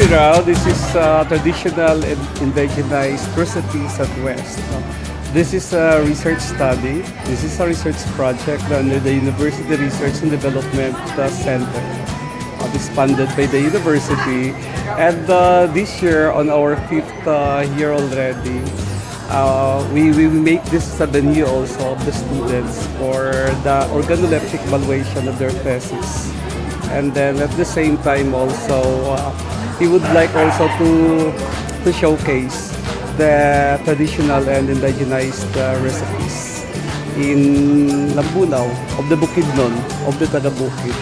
TiRÁW. This is traditional and indigenized recipes at West. This is a research study. This is a research project under the University Research and Development Center. It's funded by the university. And this year, on our fifth year already, we make this as a venue also of the students for the organoleptic evaluation of their thesis. And then at the same time also, we would like also to showcase the traditional and indigenized recipes in Lambunao, of the Bukidnon, of the Taga-Bukid.